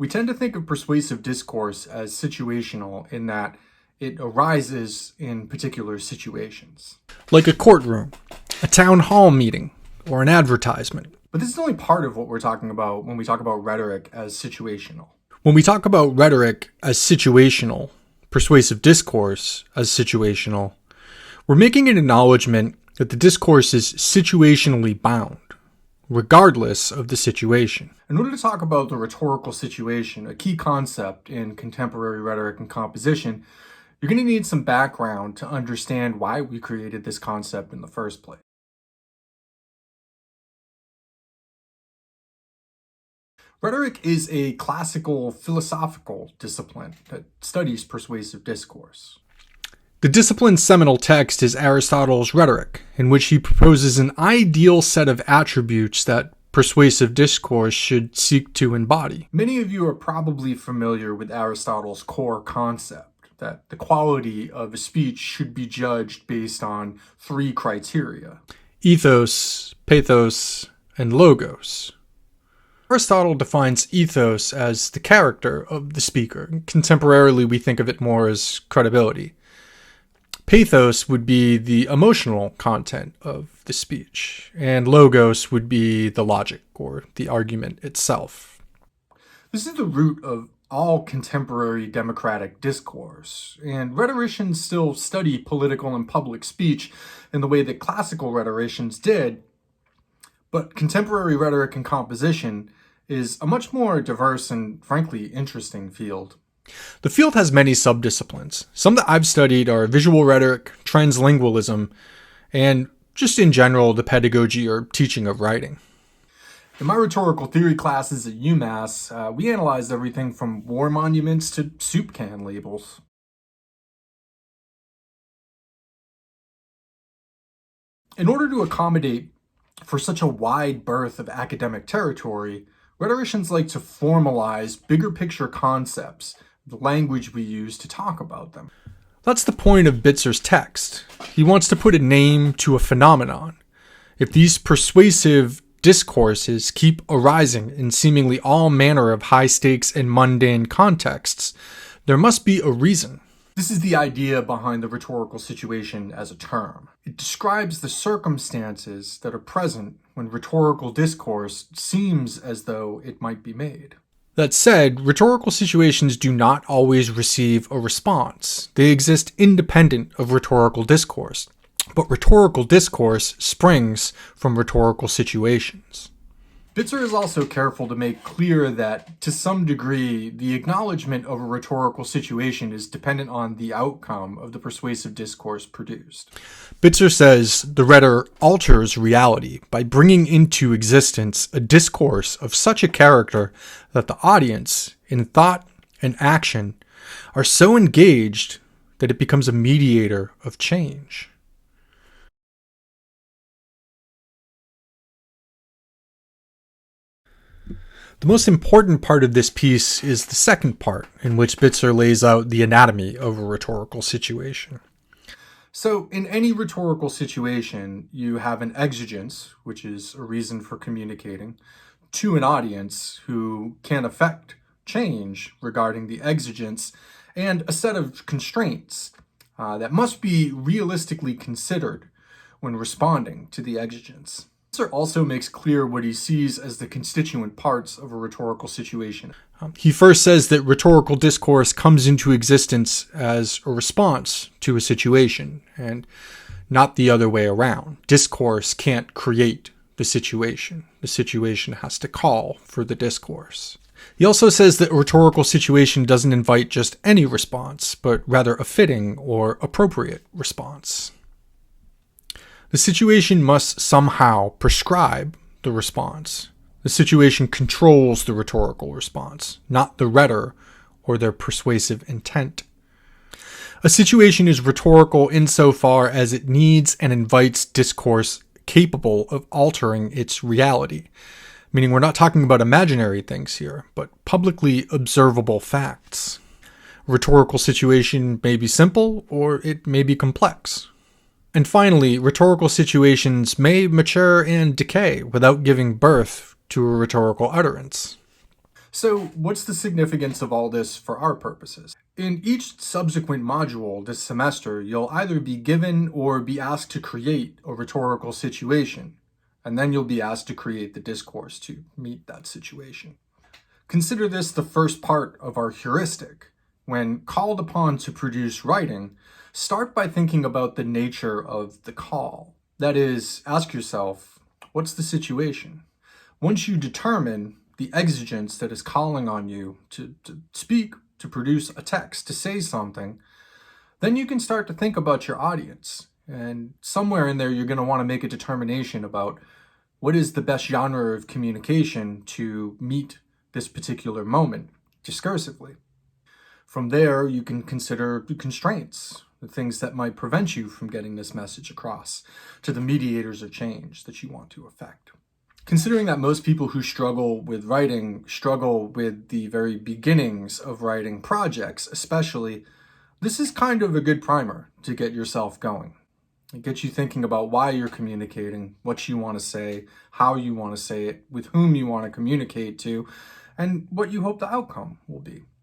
We tend to think of persuasive discourse as situational in that it arises in particular situations. Like a courtroom, a town hall meeting, or an advertisement. But this is only part of what we're talking about when we talk about rhetoric as situational. When we talk about rhetoric as situational, persuasive discourse as situational, we're making an acknowledgement that the discourse is situationally bound, regardless of the situation. In order to talk about the rhetorical situation, a key concept in contemporary rhetoric and composition, you're going to need some background to understand why we created this concept in the first place. Rhetoric is a classical philosophical discipline that studies persuasive discourse. The discipline's seminal text is Aristotle's Rhetoric, in which he proposes an ideal set of attributes that persuasive discourse should seek to embody. Many of you are probably familiar with Aristotle's core concept that the quality of a speech should be judged based on three criteria: ethos, pathos, and logos. Aristotle defines ethos as the character of the speaker. Contemporarily, we think of it more as credibility. Pathos would be the emotional content of the speech, and logos would be the logic or the argument itself. This is the root of all contemporary democratic discourse, and rhetoricians still study political and public speech in the way that classical rhetoricians did, but contemporary rhetoric and composition is a much more diverse and, frankly, interesting field. The field has many subdisciplines. Some that I've studied are visual rhetoric, translingualism, and just in general, the pedagogy or teaching of writing. In my rhetorical theory classes at UMass, we analyzed everything from war monuments to soup can labels. In order to accommodate for such a wide berth of academic territory, rhetoricians like to formalize bigger picture concepts, the language we use to talk about them. That's the point of Bitzer's text. He wants to put a name to a phenomenon. If these persuasive discourses keep arising in seemingly all manner of high-stakes and mundane contexts, there must be a reason. This is the idea behind the rhetorical situation as a term. It describes the circumstances that are present when rhetorical discourse seems as though it might be made. That said, rhetorical situations do not always receive a response. They exist independent of rhetorical discourse. But rhetorical discourse springs from rhetorical situations. Bitzer is also careful to make clear that, to some degree, the acknowledgement of a rhetorical situation is dependent on the outcome of the persuasive discourse produced. Bitzer says the rhetor alters reality by bringing into existence a discourse of such a character that the audience, in thought and action, are so engaged that it becomes a mediator of change. The most important part of this piece is the second part, in which Bitzer lays out the anatomy of a rhetorical situation. So, in any rhetorical situation, you have an exigence, which is a reason for communicating, to an audience who can affect change regarding the exigence, and a set of constraints that must be realistically considered when responding to the exigence. Bitzer also makes clear what he sees as the constituent parts of a rhetorical situation. He first says that rhetorical discourse comes into existence as a response to a situation, and not the other way around. Discourse can't create the situation. The situation has to call for the discourse. He also says that a rhetorical situation doesn't invite just any response, but rather a fitting or appropriate response. The situation must somehow prescribe the response. The situation controls the rhetorical response, not the rhetor or their persuasive intent. A situation is rhetorical insofar as it needs and invites discourse capable of altering its reality. Meaning we're not talking about imaginary things here, but publicly observable facts. A rhetorical situation may be simple or it may be complex. And finally, rhetorical situations may mature and decay without giving birth to a rhetorical utterance. So, what's the significance of all this for our purposes? In each subsequent module this semester, you'll either be given or be asked to create a rhetorical situation, and then you'll be asked to create the discourse to meet that situation. Consider this the first part of our heuristic. When called upon to produce writing, start by thinking about the nature of the call. That is, ask yourself, what's the situation? Once you determine the exigence that is calling on you to speak, to produce a text, to say something, then you can start to think about your audience. And somewhere in there, you're going to want to make a determination about what is the best genre of communication to meet this particular moment discursively. From there, you can consider the constraints, the things that might prevent you from getting this message across to the mediators of change that you want to affect. Considering that most people who struggle with writing struggle with the very beginnings of writing projects, especially, this is kind of a good primer to get yourself going. It gets you thinking about why you're communicating, what you want to say, how you want to say it, with whom you want to communicate to, and what you hope the outcome will be.